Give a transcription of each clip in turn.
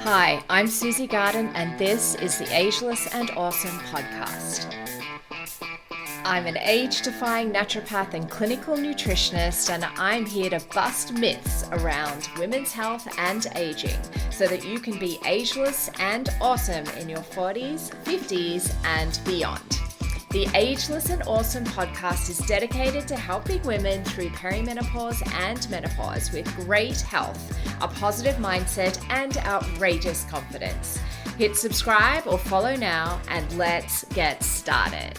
Hi, I'm Susie Garden, and this is the Ageless and Awesome podcast. I'm an age-defying naturopath and clinical nutritionist, and I'm here to bust myths around women's health and aging so that you can be ageless and awesome in your 40s, 50s, and beyond. The Ageless and Awesome podcast is dedicated to helping women through perimenopause and menopause with great health, a positive mindset, and outrageous confidence. Hit subscribe or follow now, and let's get started.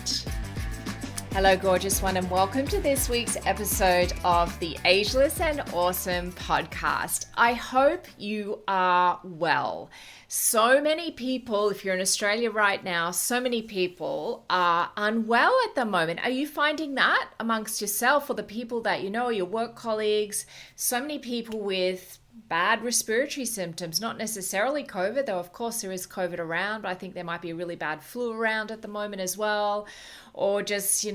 Hello, gorgeous one, and welcome to this week's episode of the Ageless and Awesome podcast. I hope you are well. So many people, if you're in Australia right now, so many people are unwell at the moment. Are you finding that amongst yourself or the people that you know, or your work colleagues? So many people with bad respiratory symptoms, not necessarily COVID, though of course there is COVID around, but I think there might be a really bad flu around at the moment as well, or just,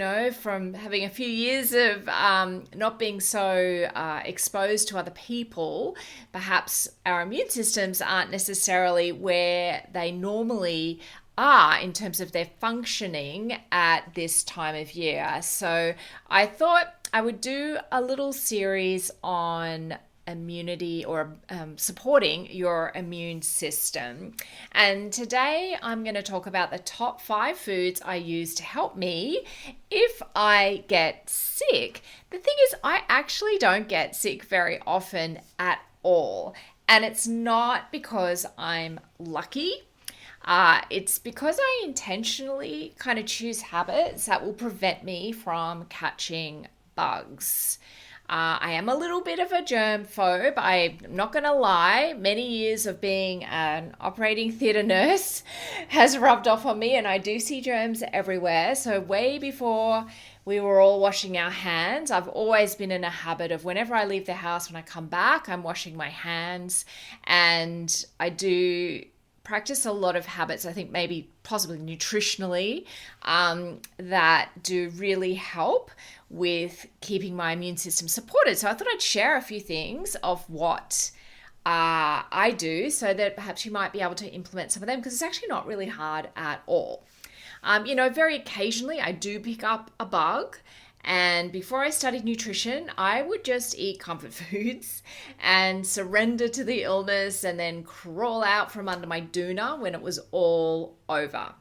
from having a few years of not being so exposed to other people, perhaps our immune systems aren't necessarily where they normally are in terms of their functioning at this time of year. So I thought I would do a little series on immunity or supporting your immune system. And today I'm going to talk about the top 5 foods I use to help me if I get sick. The thing is, I actually don't get sick very often at all. And it's not because I'm lucky. It's because I intentionally kind of choose habits that will prevent me from catching bugs. I am a little bit of a germ phobe. I'm not going to lie. Many years of being an operating theatre nurse has rubbed off on me, and I do see germs everywhere. So way before we were all washing our hands, I've always been in a habit of whenever I leave the house, when I come back, I'm washing my hands. And I do practice a lot of habits, I think maybe possibly nutritionally, that do really help with keeping my immune system supported. So I thought I'd share a few things of what I do so that perhaps you might be able to implement some of them, because it's actually not really hard at all. Very occasionally I do pick up a bug. And before I studied nutrition, I would just eat comfort foods and surrender to the illness and then crawl out from under my doona when it was all over.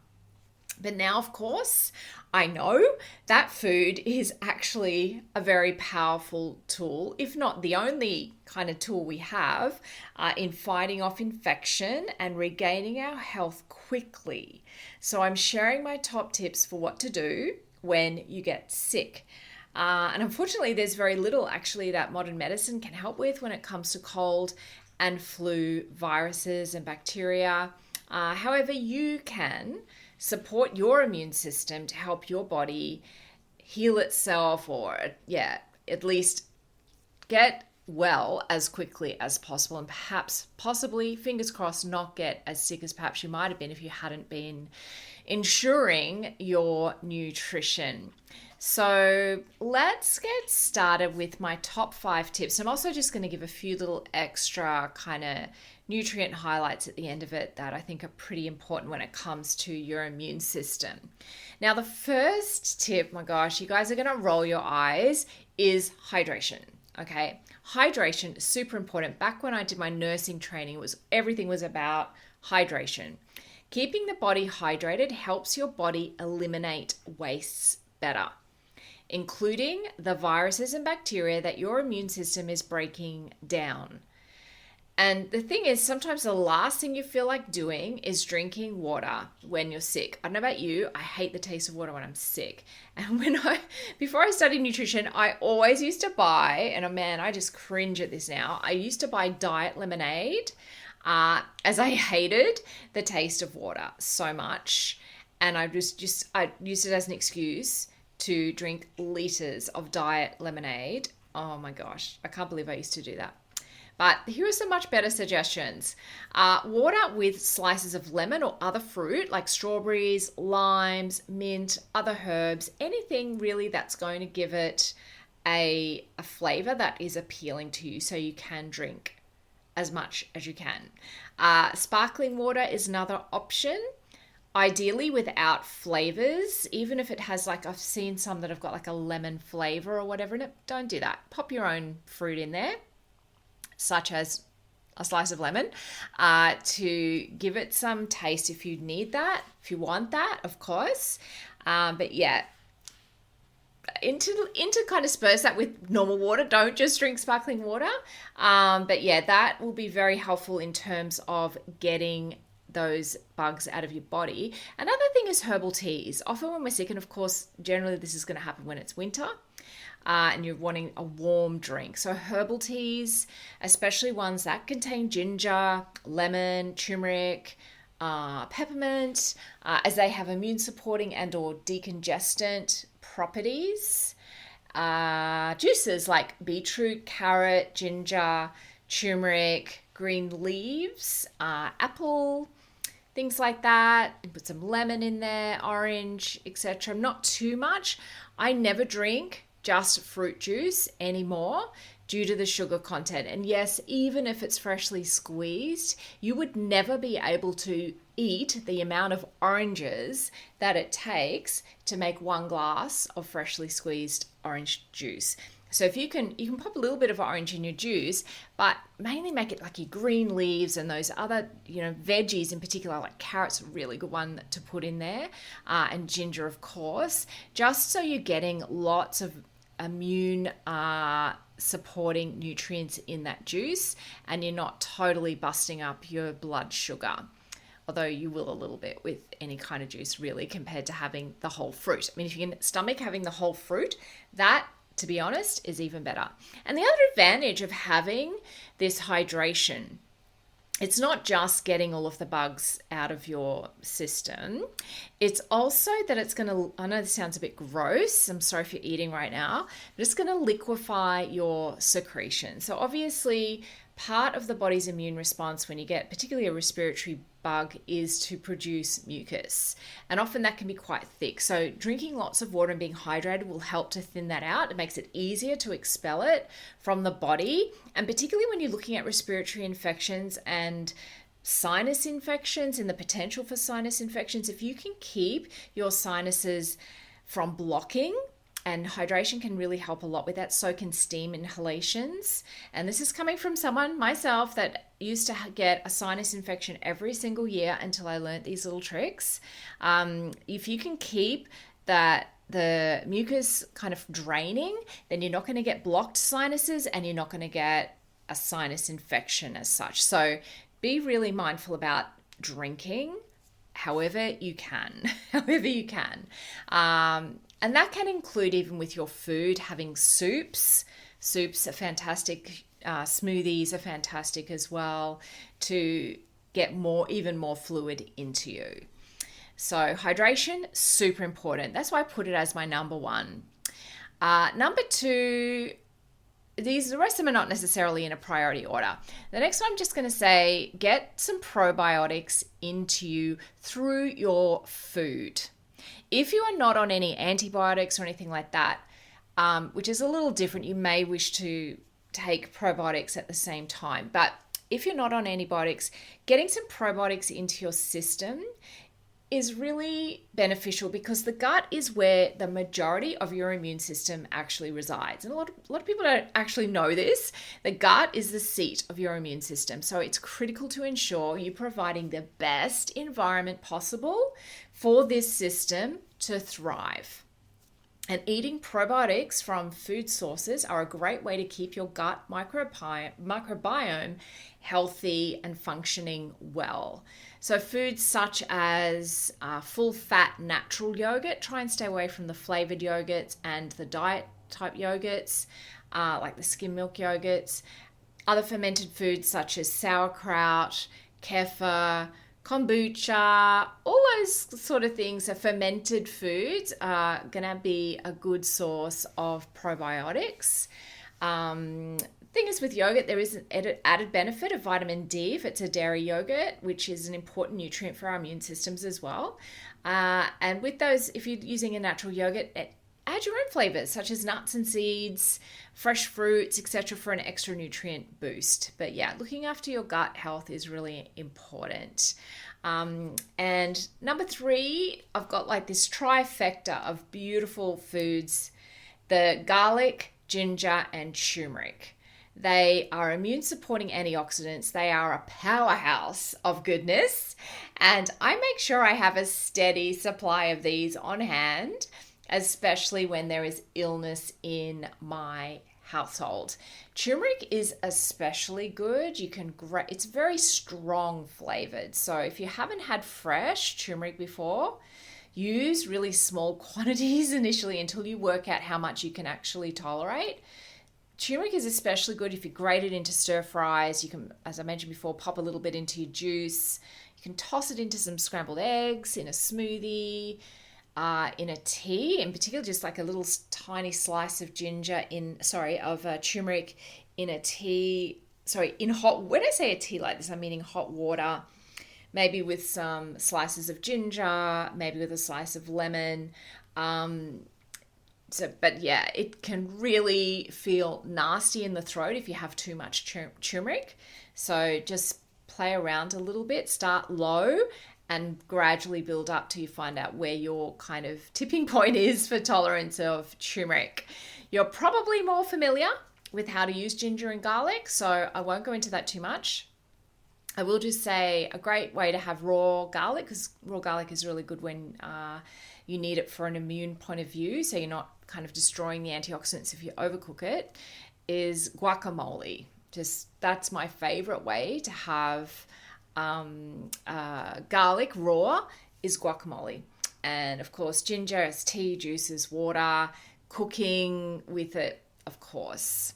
But now, of course, I know that food is actually a very powerful tool, if not the only kind of tool we have in fighting off infection and regaining our health quickly. So I'm sharing my top tips for what to do when you get sick. And unfortunately, there's very little actually that modern medicine can help with when it comes to cold and flu viruses and bacteria. However, you can support your immune system to help your body heal itself, or at least get well as quickly as possible, and possibly, fingers crossed, not get as sick as perhaps you might have been if you hadn't been ensuring your nutrition. So let's get started with my top 5 tips. I'm also just going to give a few little extra kind of nutrient highlights at the end of it that I think are pretty important when it comes to your immune system. Now, the first tip, my gosh, you guys are going to roll your eyes, is hydration. Okay, hydration is super important. Back when I did my nursing training, everything was about hydration. Keeping the body hydrated helps your body eliminate wastes better, including the viruses and bacteria that your immune system is breaking down. And the thing is, sometimes the last thing you feel like doing is drinking water when you're sick. I don't know about you, I hate the taste of water when I'm sick. And before I studied nutrition, I always used to buy, and I just cringe at this now, I used to buy diet lemonade, as I hated the taste of water so much. And I used it as an excuse to drink liters of diet lemonade. Oh my gosh, I can't believe I used to do that. But here are some much better suggestions. Water with slices of lemon or other fruit like strawberries, limes, mint, other herbs, anything really that's going to give it a flavor that is appealing to you so you can drink as much as you can. Sparkling water is another option, ideally without flavors. Even if it has, like, I've seen some that have got like a lemon flavor or whatever in it, don't do that. Pop your own fruit in there, such as a slice of lemon, to give it some taste if you need that, if you want that, of course. But yeah, intersperse that with normal water. Don't just drink sparkling water. But yeah, that will be very helpful in terms of getting those bugs out of your body. Another thing is herbal teas. Often when we're sick, and of course, generally this is going to happen when it's winter, and you're wanting a warm drink. So herbal teas, especially ones that contain ginger, lemon, turmeric, peppermint, as they have immune supporting and or decongestant properties. Juices like beetroot, carrot, ginger, turmeric, green leaves, apple, things like that. You put some lemon in there, orange, etc. Not too much. I never drink just fruit juice anymore due to the sugar content. And yes, even if it's freshly squeezed, you would never be able to eat the amount of oranges that it takes to make 1 glass of freshly squeezed orange juice. So if you can pop a little bit of orange in your juice, but mainly make it like your green leaves and those other, veggies in particular, like carrots, a really good one to put in there, and ginger, of course, just so you're getting lots of immune supporting nutrients in that juice, and you're not totally busting up your blood sugar. Although you will a little bit with any kind of juice, really, compared to having the whole fruit. I mean, if you can stomach having the whole fruit, that, to be honest, is even better. And the other advantage of having this hydration, it's not just getting all of the bugs out of your system. It's also that it's going to, I know this sounds a bit gross, I'm sorry if you're eating right now, but it's going to liquefy your secretion. So obviously, part of the body's immune response when you get particularly a respiratory bug is to produce mucus, and often that can be quite thick. So drinking lots of water and being hydrated will help to thin that out. It makes it easier to expel it from the body, and particularly when you're looking at respiratory infections and sinus infections and the potential for sinus infections, if you can keep your sinuses from blocking, and hydration can really help a lot with that. So can steam inhalations. And this is coming from someone, myself, that used to get a sinus infection every single year until I learned these little tricks. If you can keep the mucus kind of draining, then you're not going to get blocked sinuses and you're not going to get a sinus infection as such. So be really mindful about drinking however you can. And that can include, even with your food, having soups. Soups are fantastic. Smoothies are fantastic as well to get even more fluid into you. So hydration, super important. That's why I put it as my number 1. Number 2, the rest of them are not necessarily in a priority order. The next one, I'm just going to say, get some probiotics into you through your food. If you are not on any antibiotics or anything like that, which is a little different, you may wish to take probiotics at the same time. But if you're not on antibiotics, getting some probiotics into your system is really beneficial, because the gut is where the majority of your immune system actually resides. And a lot of people don't actually know this. The gut is the seat of your immune system. So it's critical to ensure you're providing the best environment possible for this system to thrive. And eating probiotics from food sources are a great way to keep your gut microbiome healthy and functioning well. So foods such as full fat natural yogurt, try and stay away from the flavored yogurts and the diet type yogurts, like the skim milk yogurts. Other fermented foods such as sauerkraut, kefir, kombucha, all those sort of things are fermented foods, are going to be a good source of probiotics. Thing is, with yogurt, there is an added benefit of vitamin D if it's a dairy yogurt, which is an important nutrient for our immune systems as well. And with those, if you're using a natural yogurt, add your own flavors, such as nuts and seeds, fresh fruits, etc., for an extra nutrient boost. But yeah, looking after your gut health is really important. And number 3, I've got like this trifecta of beautiful foods: the garlic, ginger, and turmeric. They are immune supporting antioxidants. They are a powerhouse of goodness. And I make sure I have a steady supply of these on hand, especially when there is illness in my household. Turmeric is especially good. It's very strong flavored. So if you haven't had fresh turmeric before, use really small quantities initially until you work out how much you can actually tolerate. Turmeric is especially good if you grate it into stir fries. You can, as I mentioned before, pop a little bit into your juice. You can toss it into some scrambled eggs, in a smoothie, in a tea, in particular, just like a little tiny slice of turmeric in a tea. In hot. When I say a tea like this, I'm meaning hot water, maybe with some slices of ginger, maybe with a slice of lemon. But yeah, it can really feel nasty in the throat if you have too much turmeric. So just play around a little bit, start low and gradually build up till you find out where your kind of tipping point is for tolerance of turmeric. You're probably more familiar with how to use ginger and garlic, so I won't go into that too much. I will just say a great way to have raw garlic, because raw garlic is really good when you need it for an immune point of view, so you're not kind of destroying the antioxidants if you overcook it, is guacamole. That's my favorite way to have garlic raw, is guacamole. And of course, ginger as tea, juices, water, cooking with it, of course.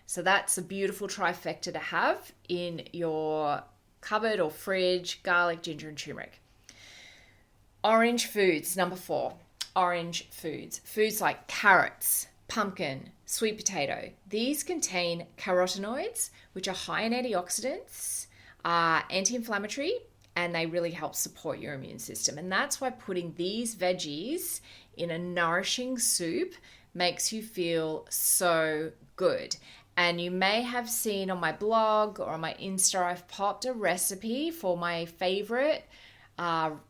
So that's a beautiful trifecta to have in your cupboard or fridge: garlic, ginger, and turmeric. Orange foods, number 4. Orange foods. Foods like carrots, pumpkin, sweet potato. These contain carotenoids, which are high in antioxidants, are anti-inflammatory, and they really help support your immune system. And that's why putting these veggies in a nourishing soup makes you feel so good. And you may have seen on my blog or on my Insta, I've popped a recipe for my favorite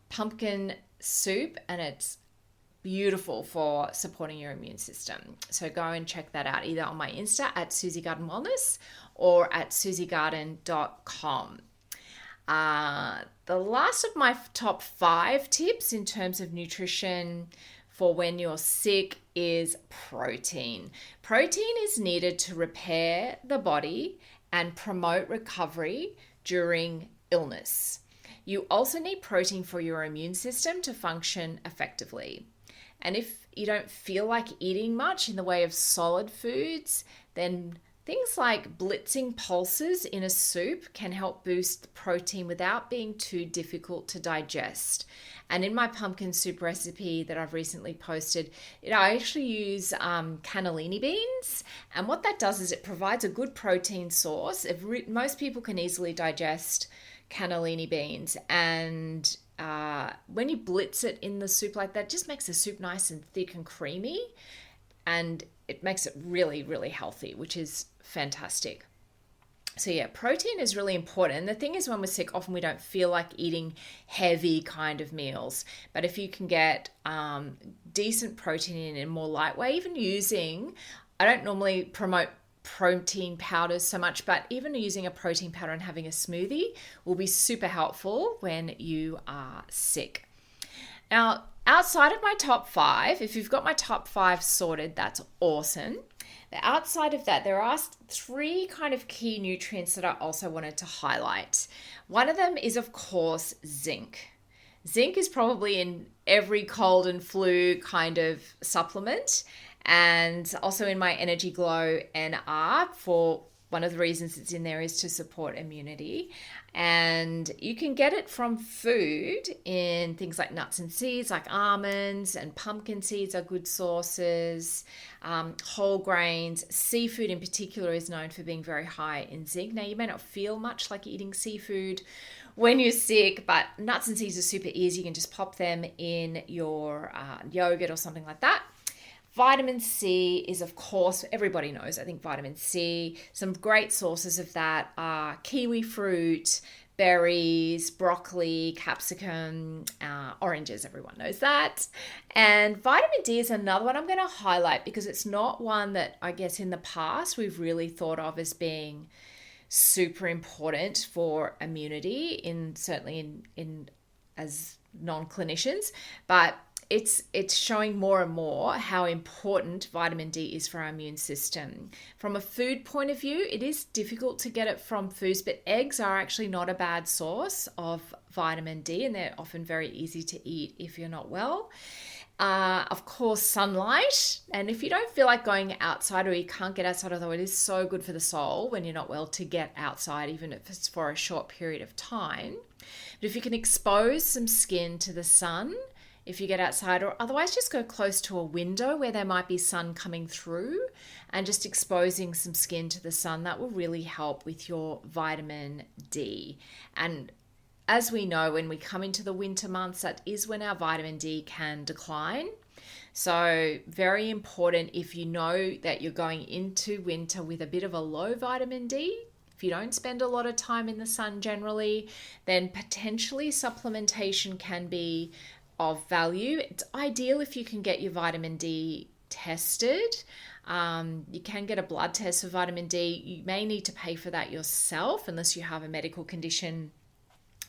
pumpkin soup, and it's beautiful for supporting your immune system. So go and check that out either on my Insta at Susie Garden Wellness or at susiegarden.com. The last of my top 5 tips in terms of nutrition for when you're sick is protein. Protein is needed to repair the body and promote recovery during illness. You also need protein for your immune system to function effectively. And if you don't feel like eating much in the way of solid foods, then things like blitzing pulses in a soup can help boost the protein without being too difficult to digest. And in my pumpkin soup recipe that I've recently posted, I actually use cannellini beans. And what that does is it provides a good protein source. Most people can easily digest cannellini beans, and when you blitz it in the soup like that, it just makes the soup nice and thick and creamy, and it makes it really, really healthy, which is fantastic. So yeah, protein is really important. And the thing is, when we're sick, often we don't feel like eating heavy kind of meals. But if you can get decent protein in a more lightweight, I don't normally promote protein powders so much, but even using a protein powder and having a smoothie will be super helpful when you are sick. Now, outside of my top 5, if you've got my top 5 sorted, that's awesome. Outside of that, there are 3 kind of key nutrients that I also wanted to highlight. One of them is, of course, zinc. Zinc is probably in every cold and flu kind of supplement, and also in my Energy Glow NR. For one of the reasons it's in there is to support immunity. And you can get it from food in things like nuts and seeds, like almonds, and pumpkin seeds are good sources. Whole grains, seafood in particular is known for being very high in zinc. Now, you may not feel much like eating seafood when you're sick, but nuts and seeds are super easy. You can just pop them in your yogurt or something like that. Vitamin C is, of course, everybody knows, I think vitamin C, some great sources of that are kiwi fruit, berries, broccoli, capsicum, oranges, everyone knows that. And vitamin D is another one I'm going to highlight because it's not one that I guess in the past we've really thought of as being super important for immunity, certainly in as non-clinicians, but it's showing more and more how important vitamin D is for our immune system. From a food point of view, it is difficult to get it from foods, but eggs are actually not a bad source of vitamin D, and they're often very easy to eat if you're not well. Of course, sunlight. And if you don't feel like going outside or you can't get outside, although it is so good for the soul when you're not well to get outside, even if it's for a short period of time. But if you can expose some skin to the sun, if you get outside, or otherwise just go close to a window where there might be sun coming through and just exposing some skin to the sun, that will really help with your vitamin D. And as we know, when we come into the winter months, that is when our vitamin D can decline. So very important if you know that you're going into winter with a bit of a low vitamin D. If you don't spend a lot of time in the sun generally, then potentially supplementation can be of value. It's ideal if you can get your vitamin D tested. You can get a blood test for vitamin D. You may need to pay for that yourself unless you have a medical condition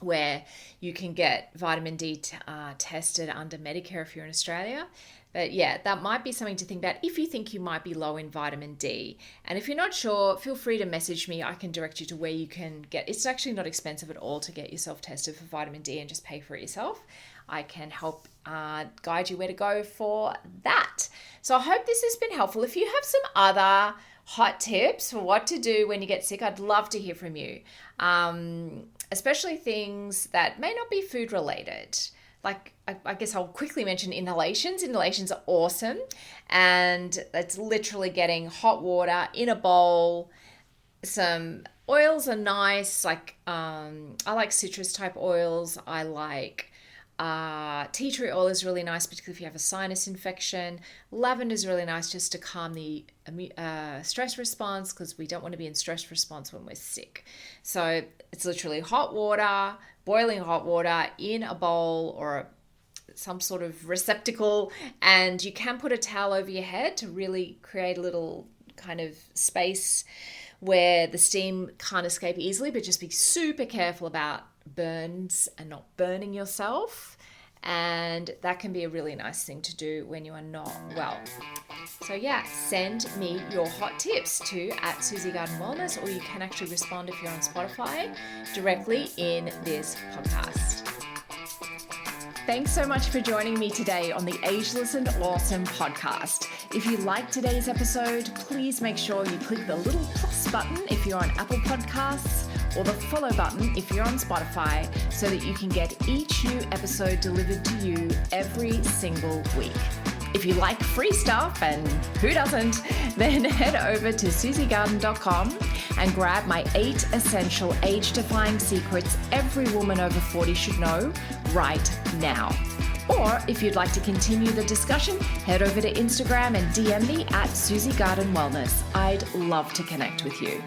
where you can get vitamin D tested under Medicare if you're in Australia. But yeah, that might be something to think about if you think you might be low in vitamin D. And if you're not sure, feel free to message me. I can direct you to where you can get. It's actually not expensive at all to get yourself tested for vitamin D and just pay for it yourself. I can help guide you where to go for that. So I hope this has been helpful. If you have some other hot tips for what to do when you get sick, I'd love to hear from you. Especially things that may not be food related. Like, I guess I'll quickly mention inhalations. Inhalations are awesome. And it's literally getting hot water in a bowl. Some oils are nice. Like, I like citrus type oils. I like tea tree oil is really nice, particularly if you have a sinus infection. Lavender is really nice just to calm the stress response, because we don't want to be in stress response when we're sick. So it's literally hot water, boiling hot water in a bowl or some sort of receptacle, and you can put a towel over your head to really create a little kind of space where the steam can't escape easily, but just be super careful about burns and not burning yourself. And that can be a really nice thing to do when you are not well. So yeah, send me your hot tips to @SusieGardenWellness, or you can actually respond if you're on Spotify directly in this podcast. Thanks so much for joining me today on the Ageless and Awesome podcast. If you liked today's episode, please make sure you click the little plus button if you're on Apple Podcasts, or the follow button if you're on Spotify, so that you can get each new episode delivered to you every single week. If you like free stuff, and who doesn't, then head over to susiegarden.com and grab my 8 essential age-defying secrets every woman over 40 should know right now. Or if you'd like to continue the discussion, head over to Instagram and DM me @SusieGardenWellness. I'd love to connect with you.